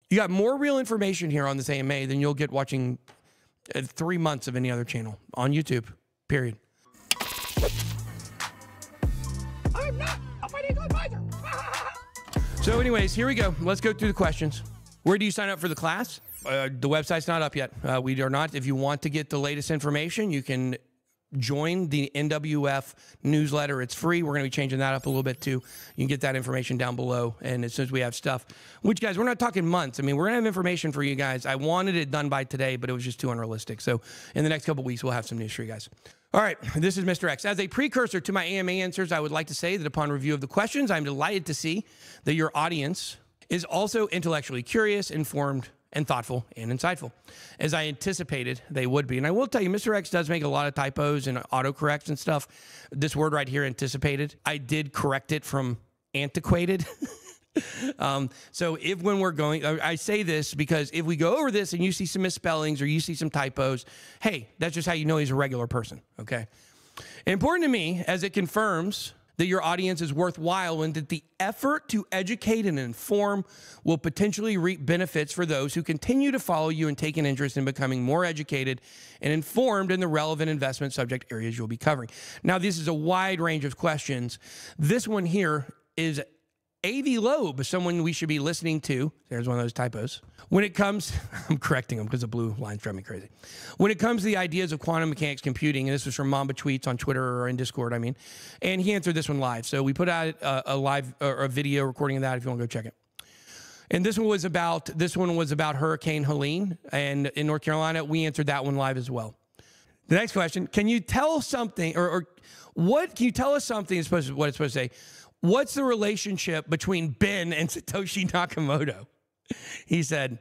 You got more real information here on this AMA than you'll get watching 3 months of any other channel on YouTube, period. I'm not a financial advisor. So anyways, here we go. Let's go through the questions. Where do you sign up for the class? The website's not up yet. We are not. If you want to get the latest information, you can join the NWF newsletter. It's free. We're going to be changing that up a little bit too. You can get that information down below. And as soon as we have stuff, which guys, we're not talking months. I mean, we're going to have information for you guys. I wanted it done by today, but it was just too unrealistic. So in the next couple of weeks, we'll have some news for you guys. All right, this is Mr. X. As a precursor to my AMA answers, I would like to say that upon review of the questions, I'm delighted to see that your audience is also intellectually curious, informed, and thoughtful and insightful, as I anticipated they would be. And I will tell you, Mr. X does make a lot of typos and autocorrects and stuff. This word right here, anticipated, I did correct it from antiquated. So if when we're going, I say this because if we go over this and you see some misspellings or you see some typos, hey, that's just how you know he's a regular person, okay? Important to me as it confirms that your audience is worthwhile and that the effort to educate and inform will potentially reap benefits for those who continue to follow you and take an interest in becoming more educated and informed in the relevant investment subject areas you'll be covering. Now, this is a wide range of questions. This one here is A.V. Loeb, someone we should be listening to. There's one of those typos. When it comes, I'm correcting them because the blue lines drive me crazy. When it comes to the ideas of quantum mechanics computing, and this was from Mamba Tweets on Twitter or in Discord, I mean, and he answered this one live. So we put out a live or a video recording of that if you want to go check it. And this one was about Hurricane Helene, and in North Carolina, we answered that one live as well. The next question: can you tell something, or what? Can you tell us something? What it's supposed to say. What's the relationship between Ben and Satoshi Nakamoto? He said,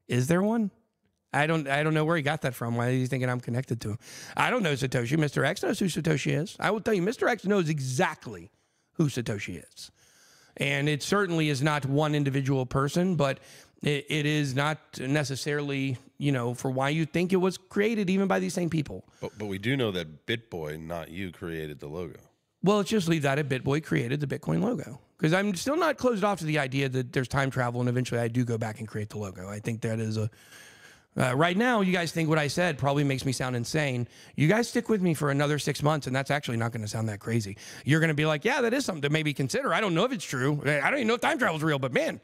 is there one? I don't know where he got that from. Why is he thinking I'm connected to him? I don't know Satoshi. Mr. X knows who Satoshi is. I will tell you, Mr. X knows exactly who Satoshi is. And it certainly is not one individual person, but it is not necessarily, you know, for why you think it was created even by these same people. But we do know that BitBoy, not you, created the logo. Well, let's just leave that at BitBoy created the Bitcoin logo, because I'm still not closed off to the idea that there's time travel and eventually I do go back and create the logo. I think that is a... right now, you guys think what I said probably makes me sound insane. You guys stick with me for another 6 months, and that's actually not going to sound that crazy. You're going to be like, yeah, that is something to maybe consider. I don't know if it's true. I don't even know if time travel is real, but man,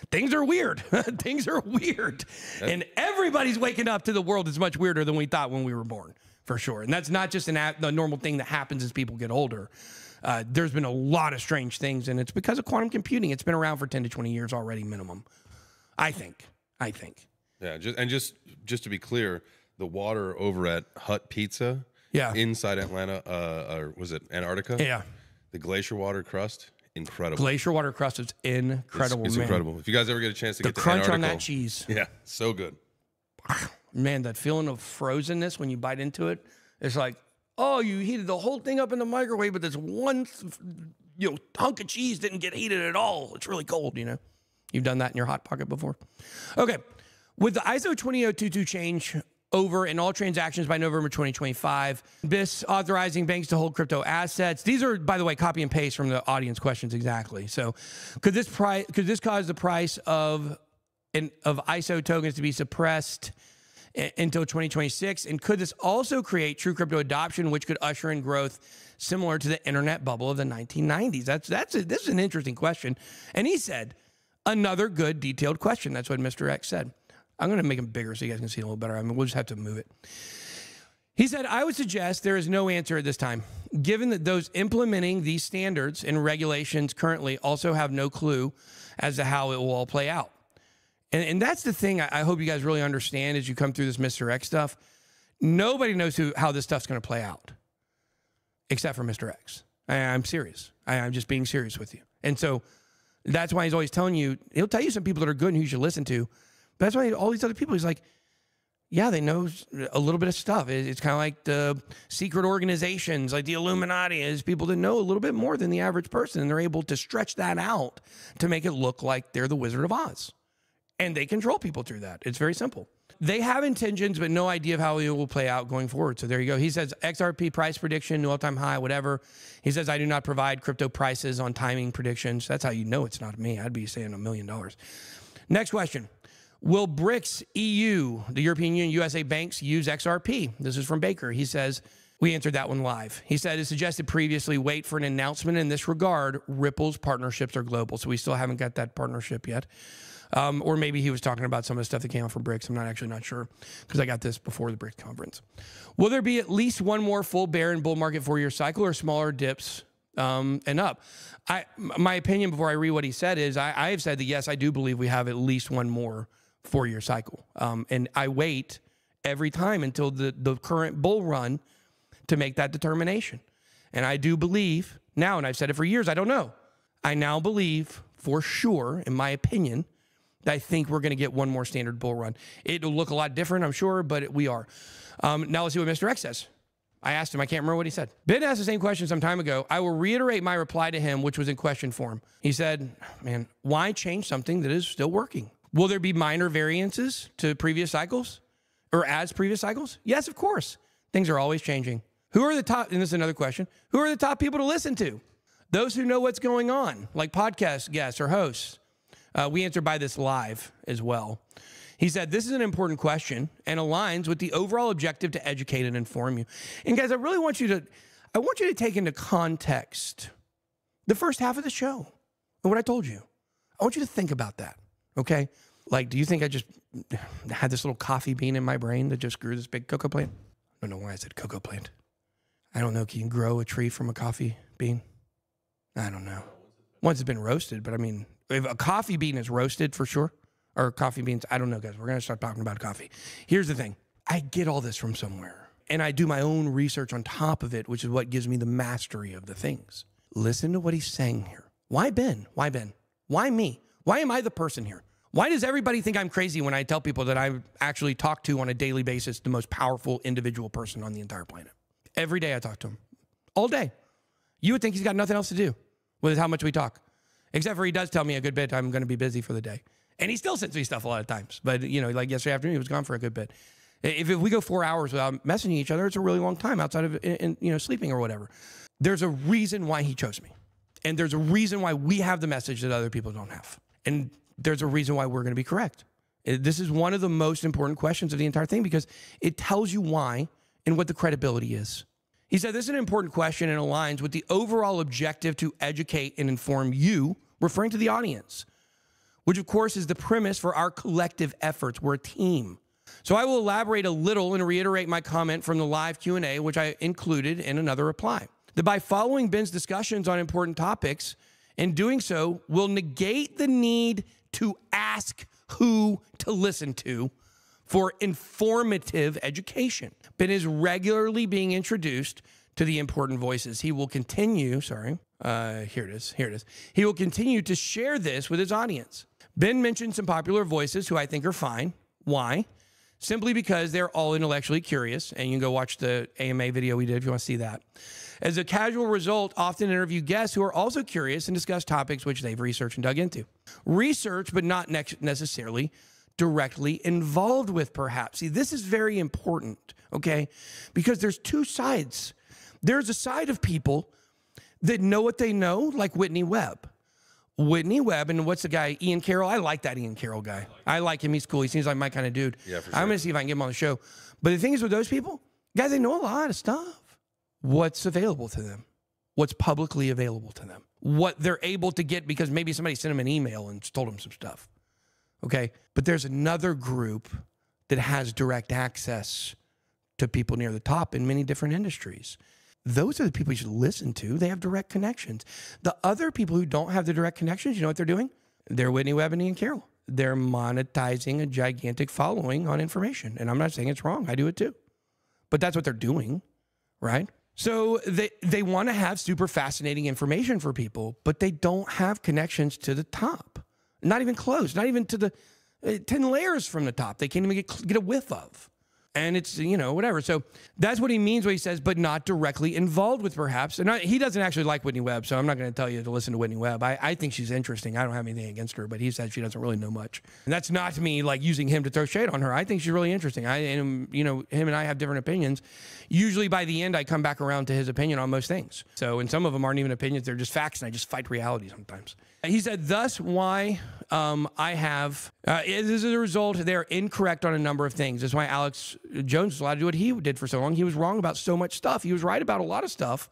things are weird. Things are weird. And everybody's waking up to the world is much weirder than we thought when we were born. For sure. And that's not just the normal thing that happens as people get older. There's been a lot of strange things, and it's because of quantum computing. It's been around for 10 to 20 years already minimum, I think. Yeah, just to be clear, the water over at Hut Pizza inside Atlanta, or was it Antarctica? Yeah. The glacier water crust, incredible. Glacier water crust is incredible, it's man. incredible. If you guys ever get a chance to get to crunch Antarctica, on that cheese. Yeah, so good. Man, that feeling of frozenness when you bite into it, it's like, oh, you heated the whole thing up in the microwave, but this one, hunk of cheese didn't get heated at all. It's really cold, you know. You've done that in your Hot Pocket before. Okay, with the ISO 20022 change over in all transactions by November 2025, BIS authorizing banks to hold crypto assets. These are, by the way, copy and paste from the audience questions exactly. So, could this cause the price of ISO tokens to be suppressed until 2026? And could this also create true crypto adoption, which could usher in growth similar to the internet bubble of the 1990s? This is an interesting question. And he said, another good detailed question. That's what Mr. X said. I'm going to make him bigger so you guys can see it a little better. I mean, we'll just have to move it. He said, I would suggest there is no answer at this time, given that those implementing these standards and regulations currently also have no clue as to how it will all play out. And that's the thing I hope you guys really understand as you come through this Mr. X stuff. Nobody knows how this stuff's going to play out, except for Mr. X. I'm serious. I'm just being serious with you. And so that's why he's always telling you, he'll tell you some people that are good and who you should listen to. But that's why all these other people, he's like, yeah, they know a little bit of stuff. It's kind of like the secret organizations, like the Illuminati, is people that know a little bit more than the average person, and they're able to stretch that out to make it look like they're the Wizard of Oz. And they control people through that. It's very simple. They have intentions, but no idea of how it will play out going forward. So there you go. He says, XRP price prediction, new all-time high, whatever. He says, I do not provide crypto prices on timing predictions. That's how you know it's not me. I'd be saying $1 million. Next question. Will BRICS, EU, the European Union, USA banks use XRP? This is from Baker. He says, we answered that one live. He said, as suggested previously, wait for an announcement in this regard. Ripple's partnerships are global. So we still haven't got that partnership yet. Or maybe he was talking about some of the stuff that came out from BRICS. I'm not sure because I got this before the BRICS conference. Will there be at least one more full bear and bull market 4-year cycle or smaller dips and up? My opinion before I read what he said is I have said that, yes, I do believe we have at least one more 4-year cycle. And I wait every time until the current bull run to make that determination. And I do believe now, and I've said it for years, I don't know. I now believe for sure, in my opinion, that I think we're going to get one more standard bull run. It'll look a lot different, I'm sure, but we are. Now let's see what Mr. X says. I asked him, I can't remember what he said. Ben asked the same question some time ago. I will reiterate my reply to him, which was in question form. He said, man, why change something that is still working? Will there be minor variances to previous cycles or as previous cycles? Yes, of course. Things are always changing. Who are the top, and this is another question, who are the top people to listen to? Those who know what's going on, like podcast guests or hosts. We answered by this live as well. He said, this is an important question and aligns with the overall objective to educate and inform you. And guys, I really want you to take into context the first half of the show and what I told you. I want you to think about that, okay? Like, do you think I just had this little coffee bean in my brain that just grew this big cocoa plant? I don't know why I said cocoa plant. I don't know. Can you grow a tree from a coffee bean? I don't know. Once it's been roasted, but I mean, if a coffee bean is roasted for sure, or coffee beans, I don't know, guys. We're going to start talking about coffee. Here's the thing. I get all this from somewhere, and I do my own research on top of it, which is what gives me the mastery of the things. Listen to what he's saying here. Why Ben? Why Ben? Why me? Why am I the person here? Why does everybody think I'm crazy when I tell people that I actually talk to on a daily basis the most powerful individual person on the entire planet? Every day I talk to him. All day. You would think he's got nothing else to do with how much we talk. Except for he does tell me a good bit I'm going to be busy for the day. And he still sends me stuff a lot of times. But, you know, like yesterday afternoon, he was gone for a good bit. If we go 4 hours without messaging each other, it's a really long time outside of, sleeping or whatever. There's a reason why he chose me. And there's a reason why we have the message that other people don't have. And there's a reason why we're going to be correct. This is one of the most important questions of the entire thing because it tells you why and what the credibility is. He said, this is an important question and aligns with the overall objective to educate and inform you, referring to the audience, which of course is the premise for our collective efforts. We're a team. So I will elaborate a little and reiterate my comment from the live Q&A, which I included in another reply. That by following Ben's discussions on important topics and doing so will negate the need to ask who to listen to for informative education. Ben is regularly being introduced to the important voices. He will continue, here it is. He will continue to share this with his audience. Ben mentioned some popular voices who I think are fine. Why? Simply because they're all intellectually curious, and you can go watch the AMA video we did if you want to see that. As a casual result, often interview guests who are also curious and discuss topics which they've researched and dug into. Research, but not necessarily directly involved with, perhaps. See, this is very important, okay? Because there's two sides. There's a side of people that know what they know, like Whitney Webb. Whitney Webb, and what's the guy, Ian Carroll? I like that Ian Carroll guy. I like him. He's cool. He seems like my kind of dude. Yeah, for sure. I'm going to see if I can get him on the show. But the thing is with those people, guys, they know a lot of stuff. What's available to them? What's publicly available to them? What they're able to get because maybe somebody sent them an email and told them some stuff. Okay? But there's another group that has direct access to people near the top in many different industries. Those are the people you should listen to. They have direct connections. The other people who don't have the direct connections, you know what they're doing? They're Whitney Webb and Ian Carroll. They're monetizing a gigantic following on information. And I'm not saying it's wrong. I do it too. But that's what they're doing, right? So they want to have super fascinating information for people, but they don't have connections to the top. Not even close. Not even to the 10 layers from the top. They can't even get a whiff of. And it's, you know, whatever. So that's what he means when he says, but not directly involved with, perhaps. And he doesn't actually like Whitney Webb, so I'm not going to tell you to listen to Whitney Webb. I think she's interesting. I don't have anything against her, but he said she doesn't really know much. And that's not me, like, using him to throw shade on her. I think she's really interesting. And, you know, him and I have different opinions. Usually by the end, I come back around to his opinion on most things. So, and some of them aren't even opinions. They're just facts, and I just fight reality sometimes. He said, thus why I have As a result, they're incorrect on a number of things. That's why Alex Jones was allowed to do what he did for so long. He was wrong about so much stuff. He was right about a lot of stuff,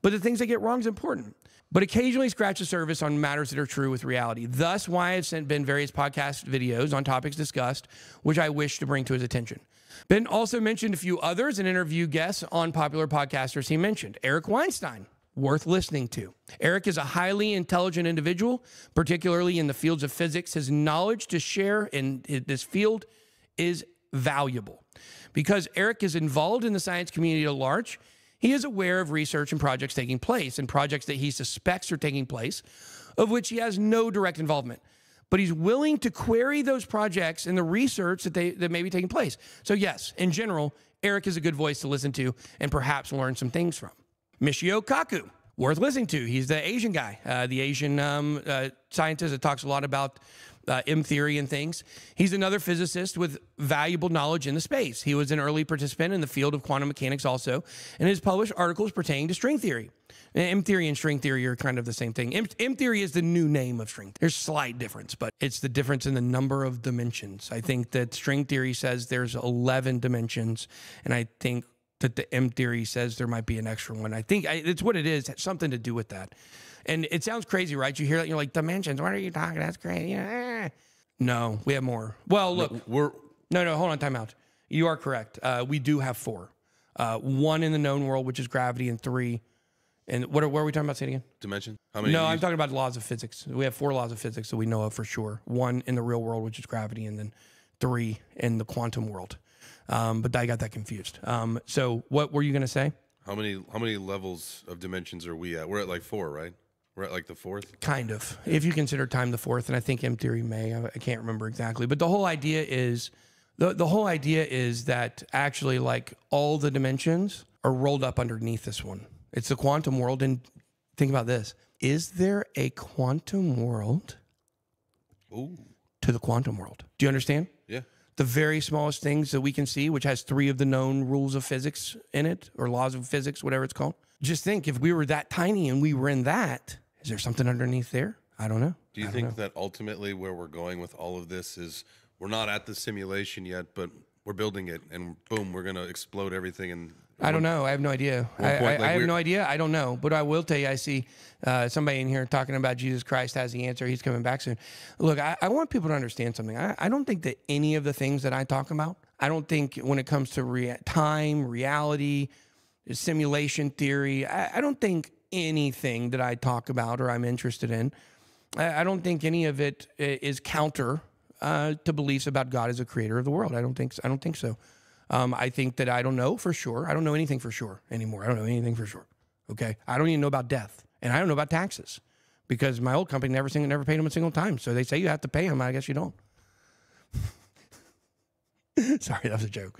but the things they get wrong is important. But occasionally scratch the surface on matters that are true with reality. Thus, why I've sent Ben various podcast videos on topics discussed, which I wish to bring to his attention. Ben also mentioned a few others and interview guests on popular podcasters he mentioned. Eric Weinstein, worth listening to. Eric is a highly intelligent individual, particularly in the fields of physics. His knowledge to share in this field is valuable. Because Eric is involved in the science community at large, he is aware of research and projects taking place and projects that he suspects are taking place, of which he has no direct involvement. But he's willing to query those projects and the research that may be taking place. So yes, in general, Eric is a good voice to listen to and perhaps learn some things from. Michio Kaku, worth listening to. He's the Asian guy, the Asian scientist that talks a lot about M theory and things. He's another physicist with valuable knowledge in the space. He was an early participant in the field of quantum mechanics also, and has published articles pertaining to string theory. M theory and string theory are kind of the same thing. M theory is the new name of string. There's slight difference, but it's the difference in the number of dimensions. I think that string theory says there's 11 dimensions, and I think that the M theory says there might be an extra one. I think it's what it is. It has something to do with that. And it sounds crazy, right? You hear that and you're like, dimensions, what are you talking? That's crazy. Yeah. No, we have more. Well, look. No, hold on, time out. You are correct. We do have 4. 1 in the known world, which is gravity, and 3. And what are we talking about? Say it again. Dimension? How many? No, I'm talking about laws of physics. We have 4 laws of physics that we know of for sure. 1 in the real world, which is gravity, and then 3 in the quantum world. But I got that confused. So what were you going to say? How many levels of dimensions are we at? We're at like 4, right? We're at like the 4th? Kind of. If you consider time the 4th, and I think M theory may. I can't remember exactly. But the whole idea is, the whole idea is that actually like all the dimensions are rolled up underneath this one. It's the quantum world. And think about this. Is there a quantum world to the quantum world? Do you understand? Yeah. The very smallest things that we can see, which has 3 of the known rules of physics in it, or laws of physics, whatever it's called. Just think, if we were that tiny and we were in that, is there something underneath there? I don't know. Do you think that ultimately where we're going with all of this is we're not at the simulation yet, but we're building it, and boom, we're going to explode everything? And I don't know. I have no idea. I have no idea. I don't know. But I will tell you, I see somebody in here talking about Jesus Christ has the answer. He's coming back soon. Look, I want people to understand something. I don't think that any of the things that I talk about, I don't think when it comes to time, reality, simulation theory, I don't think anything that I talk about or I'm interested in, I don't think any of it is counter to beliefs about God as a creator of the world. I don't think so. I think that I don't know for sure. I don't know anything for sure anymore. I don't know anything for sure. Okay. I don't even know about death, and I don't know about taxes because my old company never paid them a single time. So they say you have to pay them. I guess you don't. Sorry, that was a joke.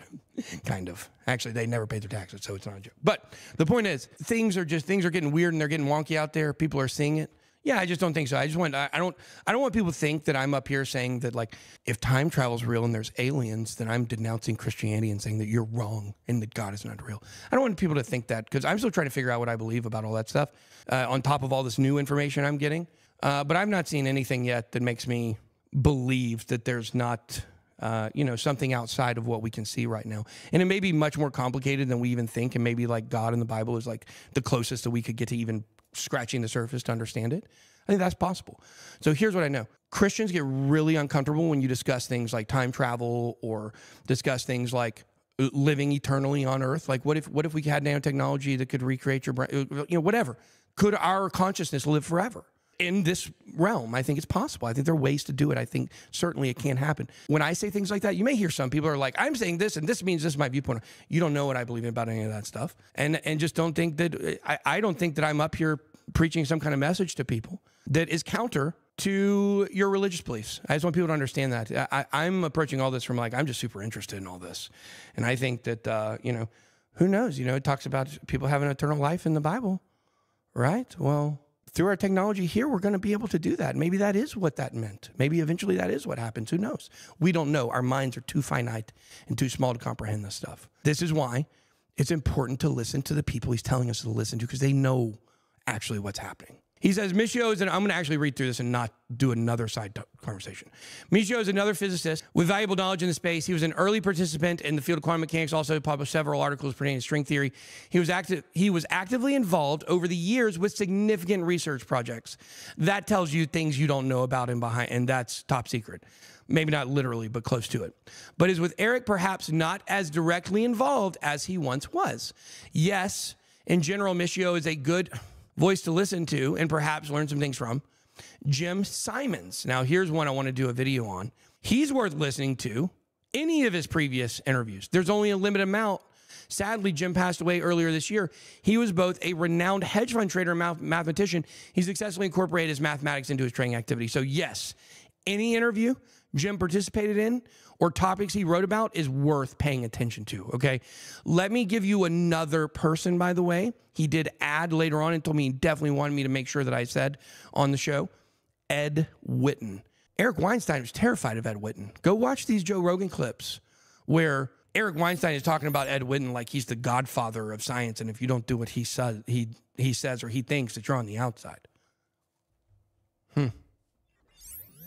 Kind of. Actually, they never paid their taxes, so it's not a joke. But the point is, things are getting weird and they're getting wonky out there. People are seeing it. Yeah, I just don't think so. I don't want people to think that I'm up here saying that, like, if time travel is real and there's aliens, then I'm denouncing Christianity and saying that you're wrong and that God is not real. I don't want people to think that, because I'm still trying to figure out what I believe about all that stuff on top of all this new information I'm getting. But I've not seen anything yet that makes me believe that there's not something outside of what we can see right now. And it may be much more complicated than we even think. And maybe like God in the Bible is like the closest that we could get to even scratching the surface to understand it. I think that's possible. So here's what I know. Christians get really uncomfortable when you discuss things like time travel or discuss things like living eternally on earth. Like what if we had nanotechnology that could recreate your brain, whatever. Could our consciousness live forever? In this realm, I think it's possible. I think there are ways to do it. I think certainly it can happen. When I say things like that, you may hear some people are like, I'm saying this, and this means this is my viewpoint. You don't know what I believe about any of that stuff. And just don't think that, I don't think that I'm up here preaching some kind of message to people that is counter to your religious beliefs. I just want people to understand that. I'm approaching all this from like, I'm just super interested in all this. And I think that, who knows? It talks about people having eternal life in the Bible, right? Well, through our technology here, we're going to be able to do that. Maybe that is what that meant. Maybe eventually that is what happens. Who knows? We don't know. Our minds are too finite and too small to comprehend this stuff. This is why it's important to listen to the people he's telling us to listen to, because they know actually what's happening. He says, Michio is, and I'm going to actually read through this and not do another side conversation. Michio is another physicist with valuable knowledge in the space. He was an early participant in the field of quantum mechanics, also published several articles pertaining to string theory. He was actively involved over the years with significant research projects. That tells you things you don't know about him behind, and that's top secret. Maybe not literally, but close to it. But is with Eric perhaps not as directly involved as he once was. Yes, in general, Michio is a good voice to listen to and perhaps learn some things from. Jim Simons. Now, here's one I want to do a video on. He's worth listening to. Any of his previous interviews. There's only a limited amount. Sadly, Jim passed away earlier this year. He was both a renowned hedge fund trader and mathematician. He successfully incorporated his mathematics into his trading activity. So yes, any interview Jim participated in or topics he wrote about is worth paying attention to, okay? Let me give you another person, by the way. He did add later on and told me he definitely wanted me to make sure that I said on the show, Ed Whitten. Eric Weinstein was terrified of Ed Whitten. Go watch these Joe Rogan clips where Eric Weinstein is talking about Ed Whitten like he's the godfather of science, and if you don't do what he says or he thinks, that you're on the outside.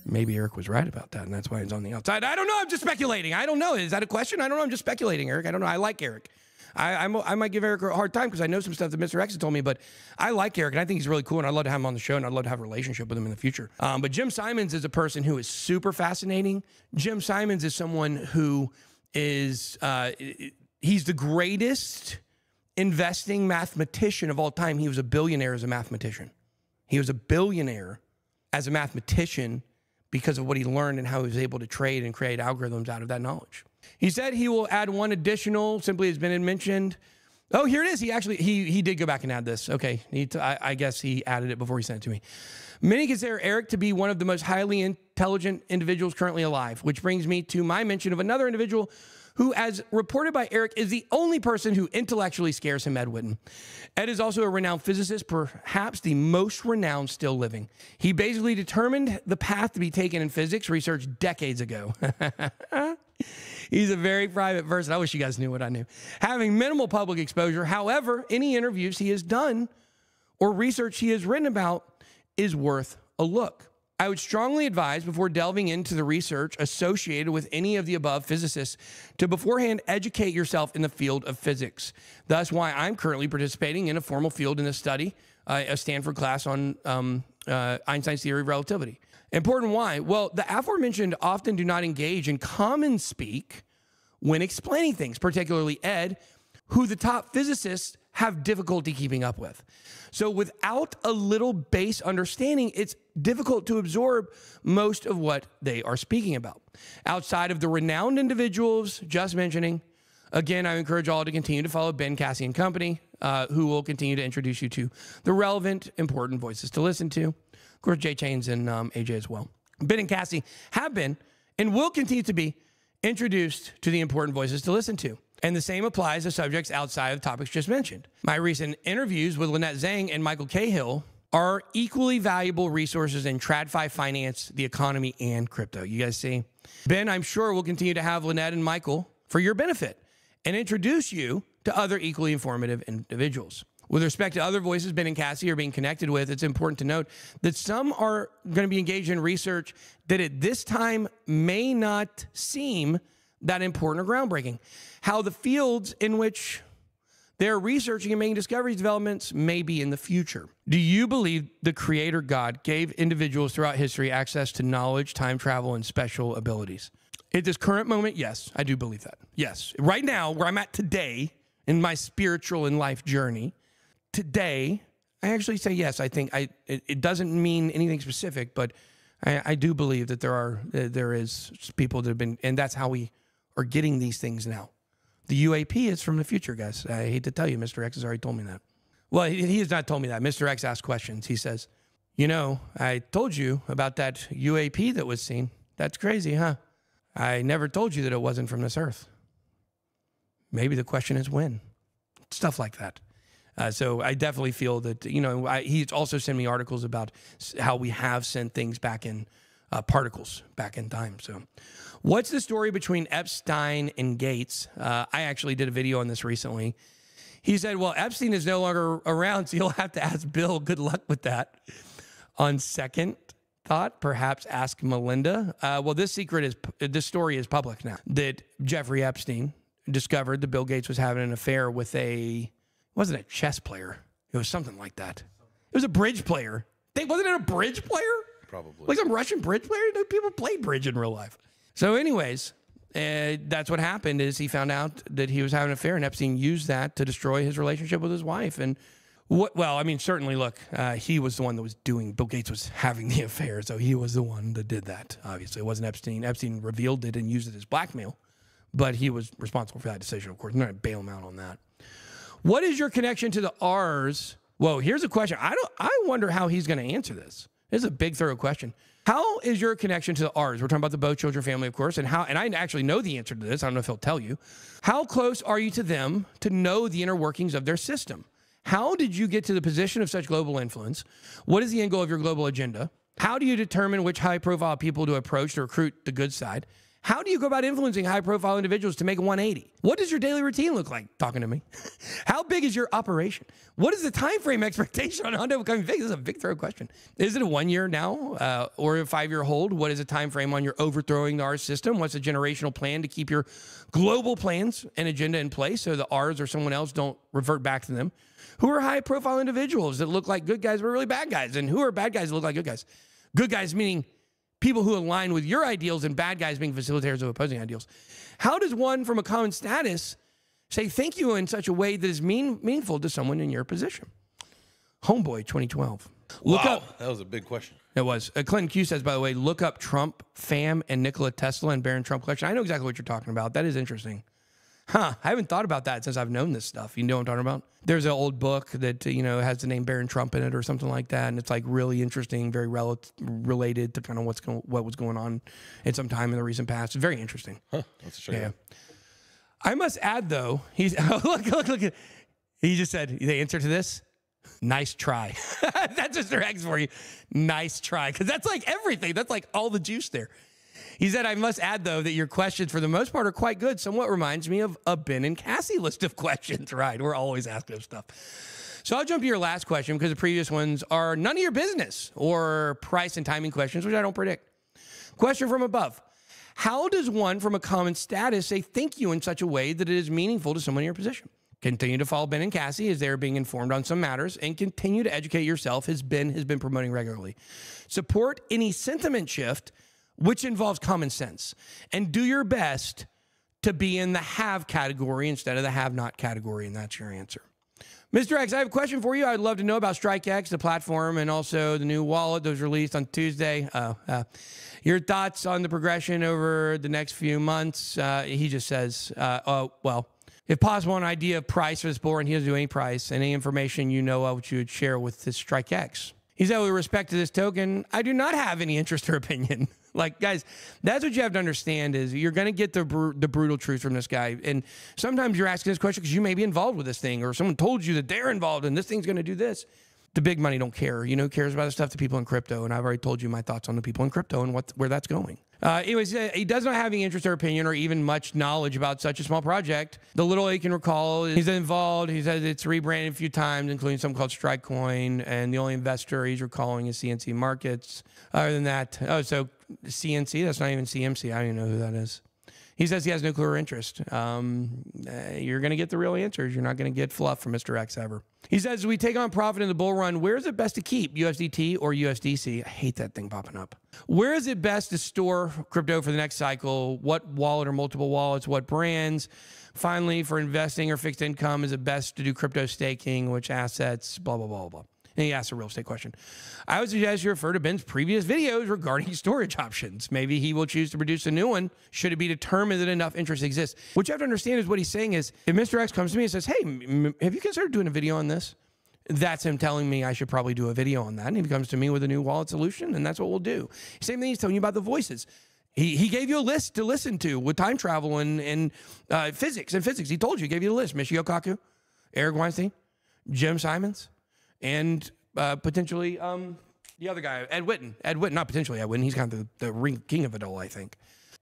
Maybe Eric was right about that, and that's why he's on the outside. I don't know. I'm just speculating. I don't know. Is that a question? I don't know. I'm just speculating, Eric. I don't know. I like Eric. I might give Eric a hard time because I know some stuff that Mr. X has told me, but I like Eric, and I think he's really cool, and I'd love to have him on the show, and I'd love to have a relationship with him in the future. But Jim Simons is a person who is super fascinating. Jim Simons is someone who is, he's the greatest investing mathematician of all time. He was a billionaire as a mathematician. He was a billionaire as a mathematician because of what he learned and how he was able to trade and create algorithms out of that knowledge. He said he will add one additional, simply has been mentioned. Oh, here it is. He did go back and add this. Okay, I guess he added it before he sent it to me. Many consider Eric to be one of the most highly intelligent individuals currently alive, which brings me to my mention of another individual who, as reported by Eric, is the only person who intellectually scares him, Ed Whitten. Ed is also a renowned physicist, perhaps the most renowned still living. He basically determined the path to be taken in physics research decades ago. He's a very private person. I wish you guys knew what I knew. Having minimal public exposure, however, any interviews he has done or research he has written about is worth a look. I would strongly advise, before delving into the research associated with any of the above physicists, to beforehand educate yourself in the field of physics. That's why I'm currently participating in a formal field in a study, a Stanford class on Einstein's theory of relativity. Important why? Well, the aforementioned often do not engage in common speak when explaining things, particularly Ed, who the top physicists have difficulty keeping up with. So without a little base understanding, it's difficult to absorb most of what they are speaking about. Outside of the renowned individuals just mentioning, again, I encourage all to continue to follow Ben, Cassie, and company, who will continue to introduce you to the relevant, important voices to listen to. Of course, Jay Chains and AJ as well. Ben and Cassie have been and will continue to be introduced to the important voices to listen to. And the same applies to subjects outside of the topics just mentioned. My recent interviews with Lynette Zhang and Michael Cahill are equally valuable resources in TradFi finance, the economy, and crypto. You guys see? Ben, I'm sure, will continue to have Lynette and Michael for your benefit and introduce you to other equally informative individuals. With respect to other voices Ben and Cassie are being connected with, it's important to note that some are going to be engaged in research that at this time may not seem that important or groundbreaking. How the fields in which they're researching and making discoveries, developments may be in the future. Do you believe the Creator God gave individuals throughout history access to knowledge, time travel, and special abilities? At this current moment, yes, I do believe that. Yes. Right now, where I'm at today in my spiritual and life journey, today, I actually say yes. I think it doesn't mean anything specific, but I do believe that there is people that have been, and that's how we are getting these things now. The UAP is from the future, guys. I hate to tell you, Mr. X has already told me that. Well, he has not told me that. Mr. X asked questions. He says, you know, I told you about that UAP that was seen. That's crazy, huh? I never told you that it wasn't from this earth. Maybe the question is when. Stuff like that. So I definitely feel that, you know, he's also sent me articles about how we have sent things back in particles back in time. So what's the story between Epstein and Gates? I actually did a video on this recently. He said, well, Epstein is no longer around, so you'll have to ask Bill. Good luck with that. On second thought, perhaps ask Melinda. Well, this story is public now, that Jeffrey Epstein discovered that Bill Gates was having an affair with wasn't a chess player. It was something like that. It was a bridge player. Wasn't it a bridge player? Probably. Like some Russian bridge player? No, people play bridge in real life. So anyways, that's what happened is he found out that he was having an affair, and Epstein used that to destroy his relationship with his wife. And well, I mean, certainly, look, he was the one that was Bill Gates was having the affair, so he was the one that did that. Obviously, it wasn't Epstein. Epstein revealed it and used it as blackmail, but he was responsible for that decision, of course. I'm not going to bail him out on that. What is your connection to the R's? Whoa, here's a question. I wonder how he's going to answer this. This is a big, thorough question. How is your connection to the R's? We're talking about the Bow Children family, of course, and I actually know the answer to this. I don't know if he'll tell you. How close are you to them to know the inner workings of their system? How did you get to the position of such global influence? What is the end goal of your global agenda? How do you determine which high-profile people to approach to recruit the good side? How do you go about influencing high-profile individuals to make a 180? What does your daily routine look like? Talking to me. How big is your operation? What is the time frame expectation on Hondo becoming big? This is a big, thorough question. Is it a 1 year now or a 5-year hold? What is the time frame on your overthrowing the R system? What's a generational plan to keep your global plans and agenda in place so the R's or someone else don't revert back to them? Who are high-profile individuals that look like good guys but really bad guys? And who are bad guys that look like good guys? Good guys meaning people who align with your ideals, and bad guys being facilitators of opposing ideals. How does one from a common status say thank you in such a way that is meaningful to someone in your position? Homeboy 2012. Look up. That was a big question. It was. Clinton Q says, by the way, look up Trump, Pham, and Nikola Tesla and Baron Trump collection. I know exactly what you're talking about. That is interesting. I haven't thought about that since I've known this stuff. You know what I'm talking about? There's an old book that, has the name Baron Trump in it or something like that. And it's like really interesting, very related to kind of what was going on at some time in the recent past. It's very interesting. Let's check it out. I must add, though, look. He just said, the answer to this, nice try. That's Mr. X for you. Nice try. Because that's like everything. That's like all the juice there. He said, I must add, though, that your questions, for the most part, are quite good. Somewhat reminds me of a Ben and Cassie list of questions, right? We're always asking them stuff. So I'll jump to your last question because the previous ones are none of your business or price and timing questions, which I don't predict. Question from above. How does one from a common status say thank you in such a way that it is meaningful to someone in your position? Continue to follow Ben and Cassie as they are being informed on some matters and continue to educate yourself as Ben has been promoting regularly. Support any sentiment shift which involves common sense, and do your best to be in the have category instead of the have not category, and that's your answer. Mr. X, I have a question for you. I'd love to know about StrikeX, the platform, and also the new wallet that was released on Tuesday. Your thoughts on the progression over the next few months. He just says, well, if possible, an idea of price for this bull run. He doesn't do any price. Any information you know of which you would share with this StrikeX. He said, with respect to this token, I do not have any interest or opinion. Like, guys, that's what you have to understand is you're going to get the brutal truth from this guy. And sometimes you're asking this question because you may be involved with this thing or someone told you that they're involved and this thing's going to do this. The big money don't care. You know who cares about the stuff? The people in crypto. And I've already told you my thoughts on the people in crypto and where that's going. Anyways, he does not have any interest or opinion or even much knowledge about such a small project. The little he can recall, he's involved. He says it's rebranded a few times, including something called Strikecoin. And the only investor he's recalling is CNC Markets. Other than that, so CNC, that's not even CMC. I don't even know who that is. He says he has no clue or interest. You're going to get the real answers. You're not going to get fluff from Mr. X ever. He says, we take on profit in the bull run. Where is it best to keep, USDT or USDC? I hate that thing popping up. Where is it best to store crypto for the next cycle? What wallet or multiple wallets? What brands? Finally, for investing or fixed income, is it best to do crypto staking? Which assets? Blah, blah, blah, blah. And he asked a real estate question. I would suggest you refer to Ben's previous videos regarding storage options. Maybe he will choose to produce a new one should it be determined that enough interest exists. What you have to understand is what he's saying is if Mr. X comes to me and says, hey, have you considered doing a video on this? That's him telling me I should probably do a video on that. And he comes to me with a new wallet solution, and that's what we'll do. Same thing he's telling you about the voices. He gave you a list to listen to with time travel and physics. He told you, he gave you a list. Michio Kaku, Eric Weinstein, Jim Simons, and potentially the other guy, Ed Whitten. Not potentially Ed Whitten. He's kind of the ring king of it all, I think.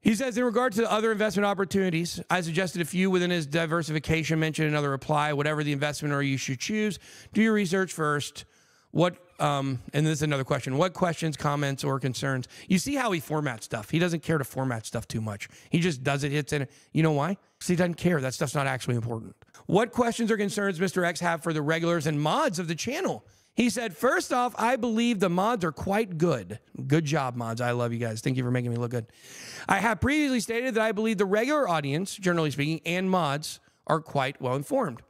He says, in regard to other investment opportunities, I suggested a few within his diversification, mentioned another reply, whatever the investment or you should choose, do your research first. And this is another question. What questions, comments, or concerns? You see how he formats stuff. He doesn't care to format stuff too much. He just does it, hits in it. You know why? Because he doesn't care. That stuff's not actually important. What questions or concerns Mr. X have for the regulars and mods of the channel? He said, first off, I believe the mods are quite good. Good job, mods. I love you guys. Thank you for making me look good. I have previously stated that I believe the regular audience, generally speaking, and mods are quite well informed.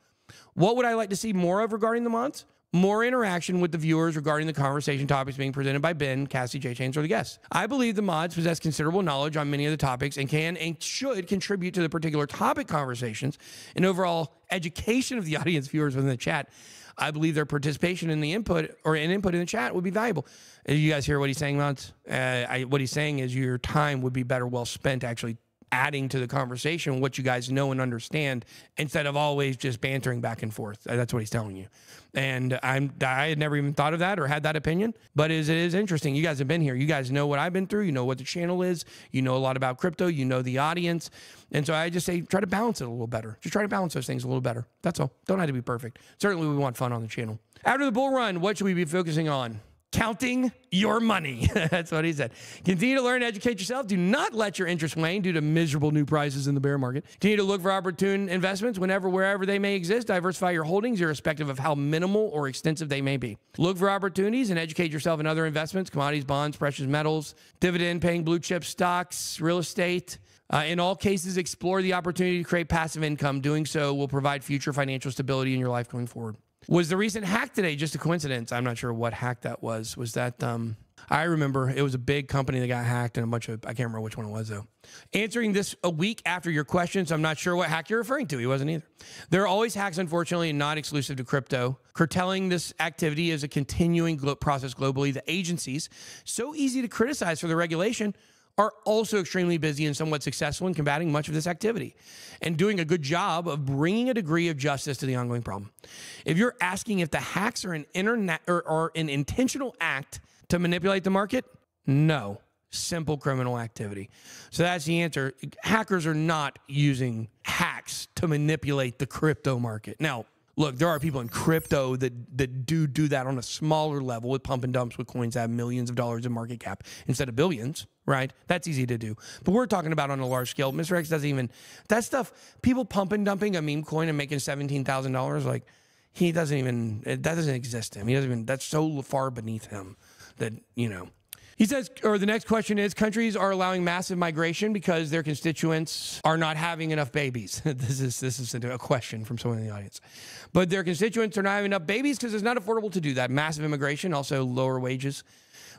What would I like to see more of regarding the mods? More interaction with the viewers regarding the conversation topics being presented by Ben, Cassie, J-Chains, or the guests. I believe the mods possess considerable knowledge on many of the topics and can and should contribute to the particular topic conversations and overall education of the audience viewers within the chat. I believe their participation in the input in the chat would be valuable. You guys hear what he's saying, mods? What he's saying is your time would be better well spent actually adding to the conversation what you guys know and understand instead of always just bantering back and forth. That's what he's telling you. And I had never even thought of that or had that opinion, but it is interesting. You guys have been here. You guys know what I've been through. You know what the channel is. You know a lot about crypto. You know the audience. And so I just say, try to balance it a little better. Just try to balance those things a little better. That's all. Don't have to be perfect. Certainly we want fun on the channel. After the bull run, what should we be focusing on? Counting your money. That's what he said. Continue to learn and educate yourself. Do not let your interest wane due to miserable new prices in the bear market. Continue to look for opportune investments wherever they may exist. Diversify your holdings irrespective of how minimal or extensive they may be. Look for opportunities and educate yourself in other investments, commodities, bonds, precious metals, dividend-paying blue chip stocks, real estate. In all cases, explore the opportunity to create passive income. Doing so will provide future financial stability in your life going forward. Was the recent hack today just a coincidence? I'm not sure what hack that was. Was that, I remember it was a big company that got hacked and a bunch of, I can't remember which one it was though. Answering this a week after your questions, I'm not sure what hack you're referring to. He wasn't either. There are always hacks, unfortunately, and not exclusive to crypto. Curtailing this activity is a continuing process globally. The agencies, so easy to criticize for the regulation, are also extremely busy and somewhat successful in combating much of this activity and doing a good job of bringing a degree of justice to the ongoing problem. If you're asking if the hacks are an intentional act to manipulate the market, no. Simple criminal activity. So that's the answer. Hackers are not using hacks to manipulate the crypto market. Now, look, there are people in crypto that do that on a smaller level with pump and dumps with coins that have millions of dollars in market cap instead of billions, right? That's easy to do. But we're talking about on a large scale. Mr. X doesn't even, that stuff, people pump and dumping a meme coin and making $17,000, like, he doesn't even, that doesn't exist to him. He doesn't even, that's so far beneath him that, you know. He says, or the next question is, countries are allowing massive migration because their constituents are not having enough babies. This is a question from someone in the audience. But their constituents are not having enough babies because it's not affordable to do that. Massive immigration, also lower wages,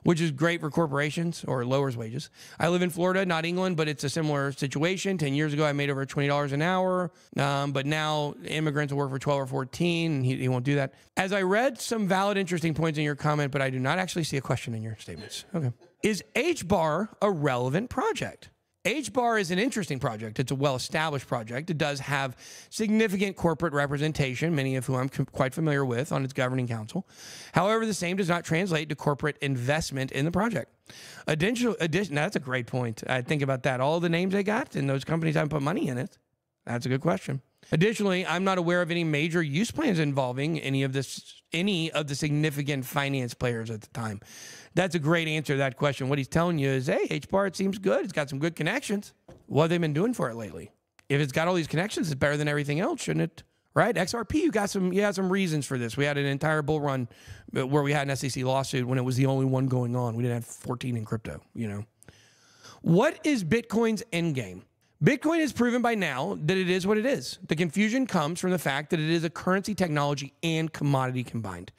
which is great for corporations or lowers wages. I live in Florida, not England, but it's a similar situation. 10 years ago, I made over $20 an hour, but now immigrants will work for 12 or 14, and he won't do that. As I read some valid, interesting points in your comment, but I do not actually see a question in your statements. Okay. Is HBAR a relevant project? HBAR is an interesting project. It's a well-established project. It does have significant corporate representation, many of whom I'm quite familiar with on its governing council. However, the same does not translate to corporate investment in the project. Additional, that's a great point. I think about that. All the names they got and those companies haven't put money in it. That's a good question. Additionally, I'm not aware of any major use plans involving any of the significant finance players at the time. That's a great answer to that question. What he's telling you is, hey, HBAR, it seems good. It's got some good connections. What have they been doing for it lately? If it's got all these connections, it's better than everything else, shouldn't it? Right? XRP, you had some reasons for this. We had an entire bull run where we had an SEC lawsuit when it was the only one going on. We didn't have 14 in crypto, you know. What is Bitcoin's endgame? Bitcoin has proven by now that it is what it is. The confusion comes from the fact that it is a currency, technology, and commodity combined,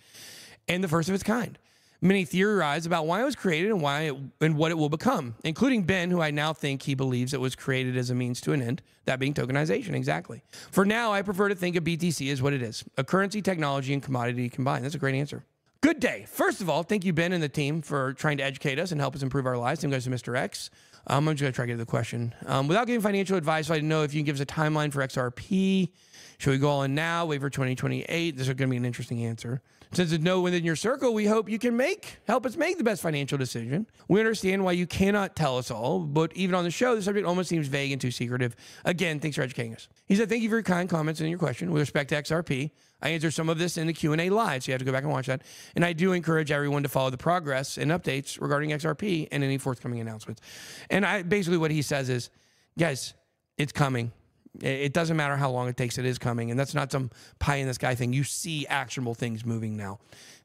and the first of its kind. Many theorize about why it was created and what it will become, including Ben, who I now think he believes it was created as a means to an end, that being tokenization, exactly. For now, I prefer to think of BTC as what it is, a currency, technology, and commodity combined. That's a great answer. Good day. First of all, thank you, Ben and the team, for trying to educate us and help us improve our lives. Thank you guys to Mr. X. I'm just going to try to get to the question. Without giving financial advice, I'd like to know if you can give us a timeline for XRP. Should we go all in now, wait for 2028? This is going to be an interesting answer. Since it's no within your circle, we hope you can help us make the best financial decision. We understand why you cannot tell us all, but even on the show, the subject almost seems vague and too secretive. Again, thanks for educating us. He said, thank you for your kind comments and your question. With respect to XRP, I answered some of this in the Q&A live, so you have to go back and watch that. And I do encourage everyone to follow the progress and updates regarding XRP and any forthcoming announcements. And basically what he says is, guys, it's coming. It doesn't matter how long it takes, it is coming. And that's not some pie in the sky thing. You see actionable things moving now.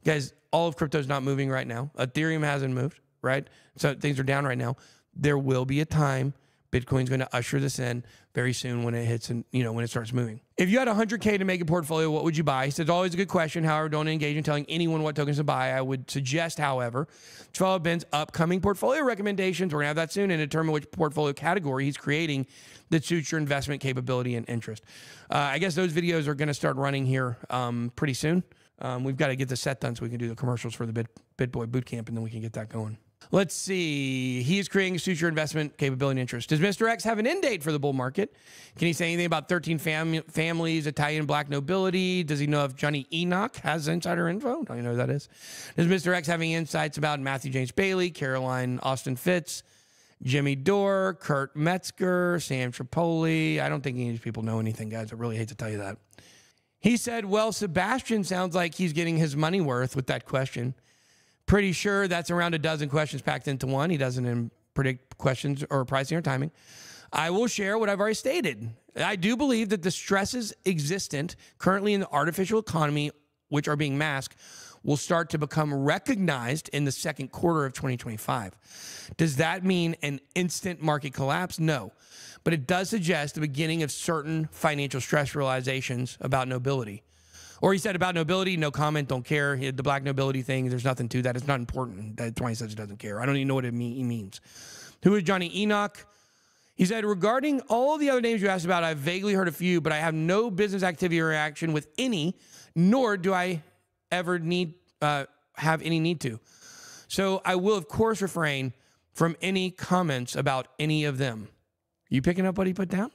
Guys, all of crypto is not moving right now. Ethereum hasn't moved, right? So things are down right now. There will be a time Bitcoin's going to usher this in very soon when it hits and, when it starts moving. If you had 100K to make a portfolio, what would you buy? He says, always a good question. However, don't engage in telling anyone what tokens to buy. I would suggest, however, to follow Ben's upcoming portfolio recommendations. We're going to have that soon and determine which portfolio category he's creating that suits your investment capability and interest. I guess those videos are going to start running here pretty soon. We've got to get the set done so we can do the commercials for the BitBoy Bootcamp, and then we can get that going. Let's see. He is creating future investment capability and interest. Does Mr. X have an end date for the bull market? Can he say anything about 13 families, Italian black nobility? Does he know if Johnny Enoch has insider info? Don't you know who that is? Does Mr. X have any insights about Matthew James Bailey, Caroline Austin Fitz, Jimmy Dore, Kurt Metzger, Sam Tripoli? I don't think any of these people know anything, guys. I really hate to tell you that. He said, well, Sebastian sounds like he's getting his money worth with that question. Pretty sure that's around a dozen questions packed into one. He doesn't predict questions or pricing or timing. I will share what I've already stated. I do believe that the stresses existent currently in the artificial economy, which are being masked, will start to become recognized in the second quarter of 2025. Does that mean an instant market collapse? No. But it does suggest the beginning of certain financial stress realizations about nobility. Or he said about nobility, no comment, don't care. The black nobility thing, there's nothing to that. It's not important. That's why he says he doesn't care. I don't even know what he means. Who is Johnny Enoch? He said, regarding all the other names you asked about, I've vaguely heard a few, but I have no business activity or action with any, nor do I ever have any need to. So I will, of course, refrain from any comments about any of them. You picking up what he put down?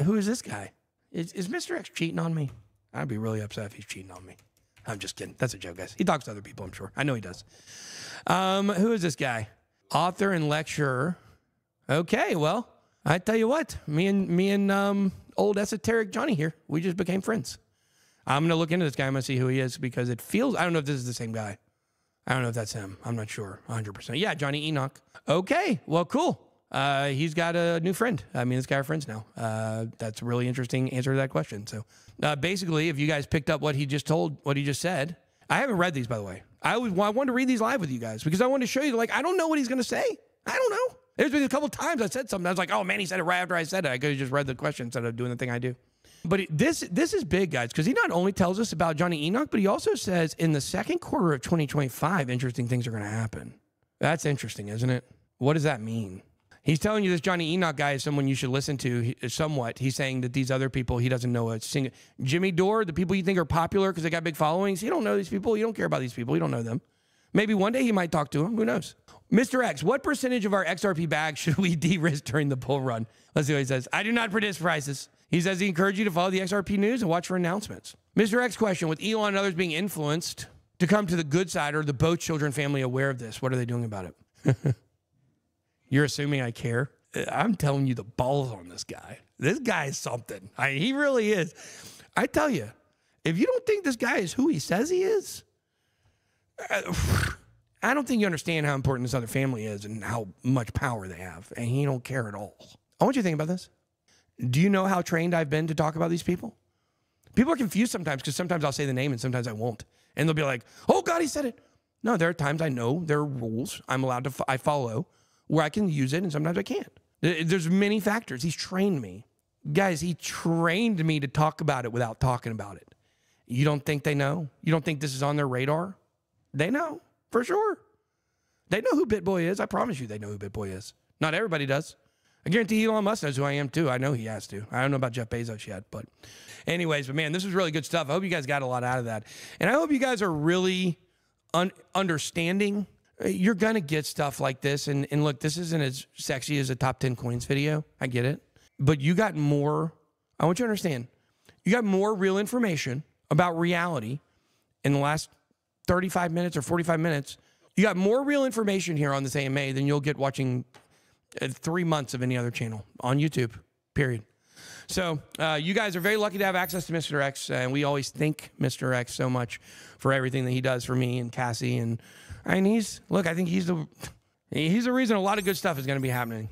Who is this guy? Is Mr. X cheating on me? I'd be really upset if he's cheating on me. I'm just kidding. That's a joke, guys. He talks to other people, I'm sure. I know he does. Who is this guy? Author and lecturer. Okay, well, I tell you what. Me and old esoteric Johnny here, we just became friends. I'm going to look into this guy. I'm going to see who he is because it feels, I don't know if this is the same guy. I don't know if that's him. I'm not sure 100%. Yeah, Johnny Enoch. Okay, well, cool. He's got a new friend. I mean, this guy are friends now. That's a really interesting answer to that question. So basically, if you guys picked up what he just said, I haven't read these, by the way. I wanted to read these live with you guys because I wanted to show you, I don't know what he's going to say. I don't know. There's been a couple of times I said something. I was like, oh, man, he said it right after I said it. I could have just read the question instead of doing the thing I do. But this is big, guys, because he not only tells us about Johnny Enoch, but he also says in the second quarter of 2025, interesting things are going to happen. That's interesting, isn't it? What does that mean? He's telling you this Johnny Enoch guy is someone you should listen to somewhat. He's saying that these other people, he doesn't know a single. Jimmy Dore, the people you think are popular because they got big followings, you don't know these people. You don't care about these people. You don't know them. Maybe one day he might talk to them. Who knows? Mr. X, what percentage of our XRP bag should we de-risk during the bull run? Let's see what he says. I do not predict prices. He says he encouraged you to follow the XRP news and watch for announcements. Mr. X question, with Elon and others being influenced to come to the good side, are the Boat children family aware of this? What are they doing about it? You're assuming I care? I'm telling you the balls on this guy. This guy is something. He really is. I tell you, if you don't think this guy is who he says he is, I don't think you understand how important this other family is and how much power they have. And he don't care at all. I want you to think about this. Do you know how trained I've been to talk about these people? People are confused sometimes because sometimes I'll say the name and sometimes I won't. And they'll be like, oh, God, he said it. No, there are times I know there are rules I'm allowed to I follow where I can use it and sometimes I can't. There's many factors. He's trained me. Guys, he trained me to talk about it without talking about it. You don't think they know? You don't think this is on their radar? They know, for sure. They know who BitBoy is. I promise you they know who BitBoy is. Not everybody does. I guarantee Elon Musk knows who I am, too. I know he has to. I don't know about Jeff Bezos yet, but anyways, man, this was really good stuff. I hope you guys got a lot out of that. And I hope you guys are really understanding You're going to get stuff like this. And look, this isn't as sexy as a top 10 coins video. I get it. But you got more, I want you to understand, you got more real information about reality in the last 35 minutes or 45 minutes. You got more real information here on this AMA than you'll get watching 3 months of any other channel on YouTube, period. So you guys are very lucky to have access to Mr. X, and we always thank Mr. X so much for everything that he does for me and Cassie. And I mean, I think he's the reason a lot of good stuff is going to be happening.